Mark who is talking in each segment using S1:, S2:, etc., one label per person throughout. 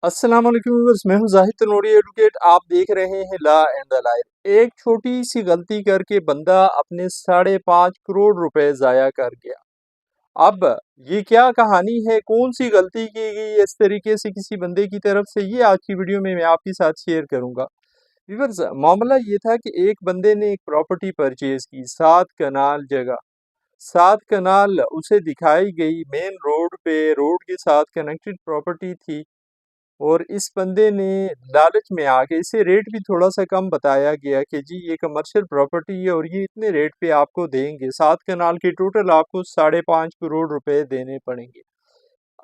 S1: अस्सलाम वालेकुम व्यूअर्स, मैं हूं जाहिद तनोरी एडवोकेट। आप देख रहे हैं लॉ एंड द लाइफ। एक छोटी सी गलती करके बंदा अपने 5.5 करोड़ रुपए जाया कर गया। अब ये क्या कहानी है, कौन सी गलती की गई इस तरीके से किसी बंदे की तरफ से, ये आज की वीडियो में मैं आपके साथ शेयर करूंगा। व्यूअर्स, मामला ये था कि एक बंदे ने एक प्रॉपर्टी परचेज की, 7 कनाल जगह। 7 कनाल उसे दिखाई गई मेन रोड पे, रोड के साथ कनेक्टेड प्रॉपर्टी थी। और इस बंदे ने लालच में आके इसे रेट भी थोड़ा सा कम बताया गया कि जी ये कमर्शियल प्रॉपर्टी है और ये इतने रेट पे आपको देंगे। 7 कनाल के टोटल आपको 5.5 करोड़ रुपए देने पड़ेंगे।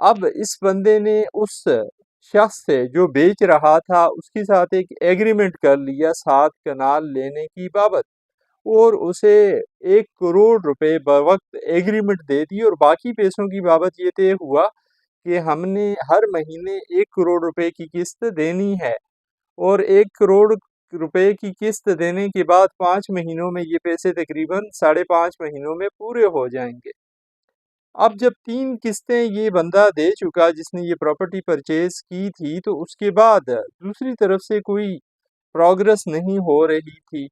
S1: अब इस बंदे ने उस शख्स से जो बेच रहा था उसके साथ एक एग्रीमेंट कर लिया 7 कनाल लेने की बाबत, और उसे 1 करोड़ रुपए बवक्त एग्रीमेंट दे दी। और बाकी पैसों की बाबत ये तय हुआ कि हमने हर महीने 1 करोड़ रुपए की किस्त देनी है, और 1 करोड़ रुपए की किस्त देने के बाद 5 महीनों में ये पैसे तकरीबन 5.5 महीनों में पूरे हो जाएंगे। अब जब 3 किस्तें ये बंदा दे चुका जिसने ये प्रॉपर्टी परचेज की थी, तो उसके बाद दूसरी तरफ से कोई प्रोग्रेस नहीं हो रही थी।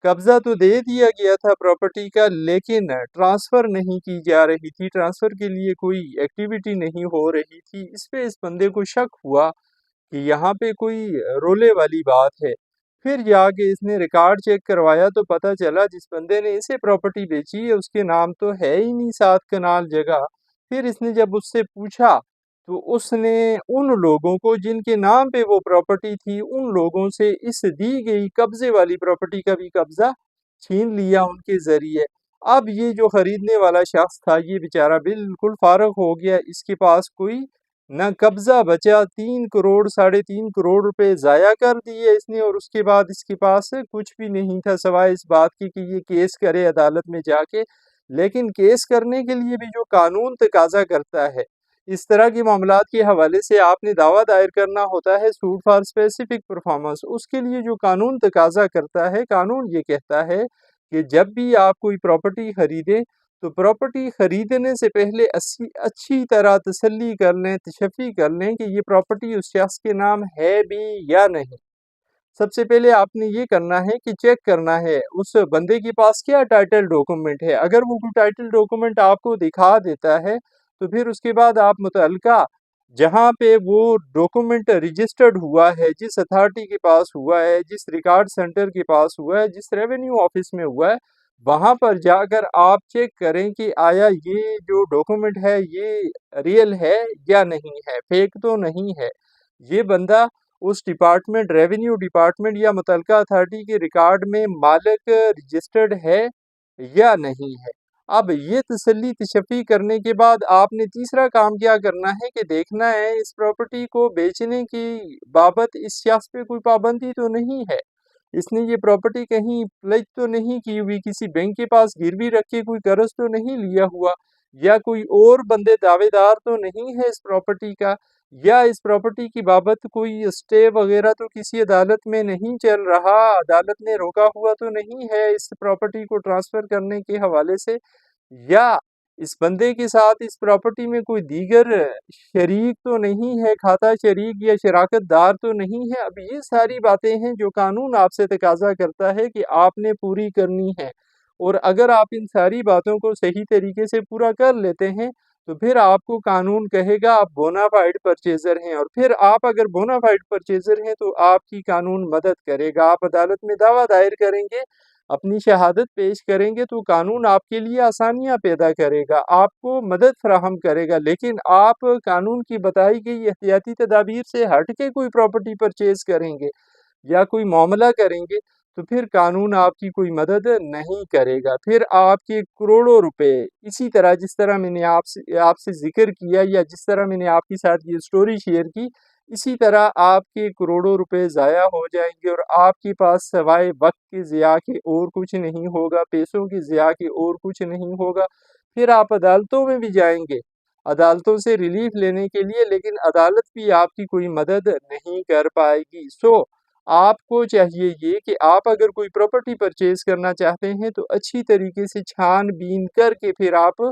S1: कब्जा तो दे दिया गया था प्रॉपर्टी का, लेकिन ट्रांसफर नहीं की जा रही थी, ट्रांसफर के लिए कोई एक्टिविटी नहीं हो रही थी। इस पे इस बंदे को शक हुआ कि यहाँ पे कोई रोले वाली बात है। फिर जाके इसने रिकॉर्ड चेक करवाया तो पता चला जिस बंदे ने इसे प्रॉपर्टी बेची है उसके नाम तो है ही नहीं 7 कनाल जगह। फिर इसने जब उससे पूछा तो उसने उन लोगों को जिनके नाम पे वो प्रॉपर्टी थी, उन लोगों से इस दी गई कब्जे वाली प्रॉपर्टी का भी कब्जा छीन लिया उनके जरिए। अब ये जो खरीदने वाला शख्स था ये बेचारा बिल्कुल फारग हो गया, इसके पास कोई न कब्जा बचा। 3 करोड़ 3.5 करोड़ रुपए जाया कर दिए इसने, और उसके बाद इसके पास कुछ भी नहीं था सवाए इस बात की कि ये केस करे अदालत में जाके। लेकिन केस करने के लिए भी जो कानून तकाजा करता है, इस तरह के मामलात के हवाले से आपने दावा दायर करना होता है सूट फॉर स्पेसिफिक परफॉर्मेंस। उसके लिए जो कानून तकाजा करता है, कानून ये कहता है कि जब भी आप कोई प्रॉपर्टी खरीदें तो प्रॉपर्टी खरीदने से पहले अच्छी तरह तसल्ली कर लें, तशफ़ी कर लें कि ये प्रॉपर्टी उस शख्स के नाम है भी या नहीं। सबसे पहले आपने ये करना है कि चेक करना है उस बंदे के पास क्या टाइटल डॉक्यूमेंट है। अगर वो कोई टाइटल डॉक्यूमेंट आपको दिखा देता है तो फिर उसके बाद आप मुतल्लिका जहाँ पे वो डॉक्यूमेंट रजिस्टर्ड हुआ है, जिस अथॉरिटी के पास हुआ है, जिस रिकॉर्ड सेंटर के पास हुआ है, जिस रेवेन्यू ऑफिस में हुआ है, वहाँ पर जाकर आप चेक करें कि आया ये जो डॉक्यूमेंट है ये रियल है या नहीं है, फेक तो नहीं है। ये बंदा उस डिपार्टमेंट, रेवेन्यू डिपार्टमेंट या मुतल्लिका अथॉरिटी के रिकॉर्ड में मालिक रजिस्टर्ड है या नहीं है। अब ये तसल्ली तशफ़ी करने के बाद आपने तीसरा काम क्या करना है कि देखना है इस प्रॉपर्टी को बेचने की बाबत इस शख्स पे कोई पाबंदी तो नहीं है। इसने ये प्रॉपर्टी कहीं प्लेज तो नहीं की हुई, किसी बैंक के पास गिरवी रख के कोई कर्ज तो नहीं लिया हुआ, या कोई और बंदे दावेदार तो नहीं है इस प्रॉपर्टी का, या इस प्रॉपर्टी की बाबत कोई स्टे वगैरह तो किसी अदालत में नहीं चल रहा, अदालत ने रोका हुआ तो नहीं है इस प्रॉपर्टी को ट्रांसफर करने के हवाले से, या इस बंदे के साथ इस प्रॉपर्टी में कोई दीगर शरीक तो नहीं है, खाता शरीक या शराकत दार तो नहीं है। अब ये सारी बातें हैं जो कानून आपसे तकाजा करता है कि आपने पूरी करनी है। और अगर आप इन सारी बातों को सही तरीके से पूरा कर लेते हैं तो फिर आपको कानून कहेगा आप बोनाफाइड परचेजर हैं, और फिर आप अगर बोनाफाइड परचेजर हैं तो आपकी कानून मदद करेगा। आप अदालत में दावा दायर करेंगे, अपनी शहादत पेश करेंगे तो कानून आपके लिए आसानियां पैदा करेगा, आपको मदद फराहम करेगा। लेकिन आप कानून की बताई गई एहतियाती तदाबीर से हट के कोई प्रॉपर्टी परचेज करेंगे या कोई मामला करेंगे तो फिर कानून आपकी कोई मदद नहीं करेगा। फिर आपके करोड़ों रुपए इसी तरह, जिस तरह मैंने आपसे जिक्र किया या जिस तरह मैंने आपके साथ ये स्टोरी शेयर की, इसी तरह आपके करोड़ों रुपए ज़ाया हो जाएंगे और आपके पास सवाए वक्त के ज़िया के और कुछ नहीं होगा, पैसों की ज़िया के और कुछ नहीं होगा। फिर आप अदालतों में भी जाएंगे, अदालतों से रिलीफ लेने के लिए, लेकिन अदालत भी आपकी कोई मदद नहीं कर पाएगी। सो आपको चाहिए ये कि आप अगर कोई प्रॉपर्टी परचेज करना चाहते हैं तो अच्छी तरीके से छानबीन करके फिर आप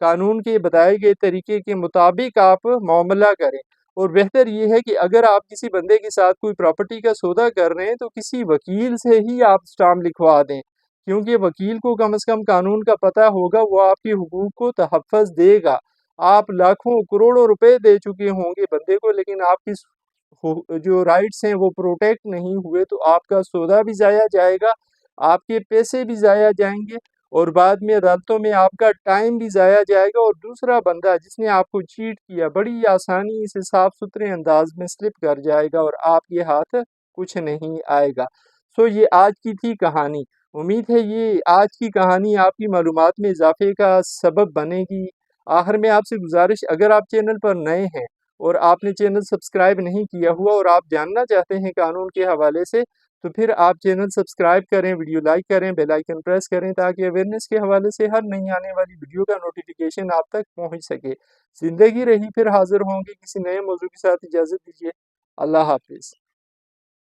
S1: कानून के बताए गए तरीके के मुताबिक आप मामला करें। اور بہتر یہ ہے کہ اگر آپ کسی بندے کے ساتھ کوئی پراپرٹی کا سودا کر رہے ہیں تو کسی وکیل سے ہی آپ اسٹامپ لکھوا دیں، کیونکہ وکیل کو کم از کم قانون کا پتہ ہوگا، وہ آپ کے حقوق کو تحفظ دے گا۔ آپ لاکھوں کروڑوں روپے دے چکے ہوں گے بندے کو، لیکن آپ کی جو رائٹس ہیں وہ پروٹیکٹ نہیں ہوئے تو آپ کا سودا بھی ضائع جائے گا، آپ کے پیسے بھی ضائع جائیں گے، اور بعد میں عدالتوں میں آپ کا ٹائم بھی ضائع جائے گا، اور دوسرا بندہ جس نے آپ کو چیٹ کیا بڑی آسانی سے صاف ستھرے انداز میں سلپ کر جائے گا اور آپ کے ہاتھ کچھ نہیں آئے گا۔ سو یہ آج کی تھی کہانی۔ امید ہے یہ آج کی کہانی آپ کی معلومات میں اضافے کا سبب بنے گی۔ آخر میں آپ سے گزارش، اگر آپ چینل پر نئے ہیں اور آپ نے چینل سبسکرائب نہیں کیا ہوا اور آپ جاننا چاہتے ہیں قانون کے حوالے سے، تو پھر آپ چینل سبسکرائب کریں، ویڈیو لائک کریں، بیل آئیکن پریس کریں تاکہ اویئرنیس کے حوالے سے ہر نئی آنے والی ویڈیو کا نوٹیفیکیشن آپ تک پہنچ سکے۔ زندگی رہی پھر حاضر ہوں گے کسی نئے موضوع کے ساتھ۔ اجازت دیجیے، اللہ حافظ۔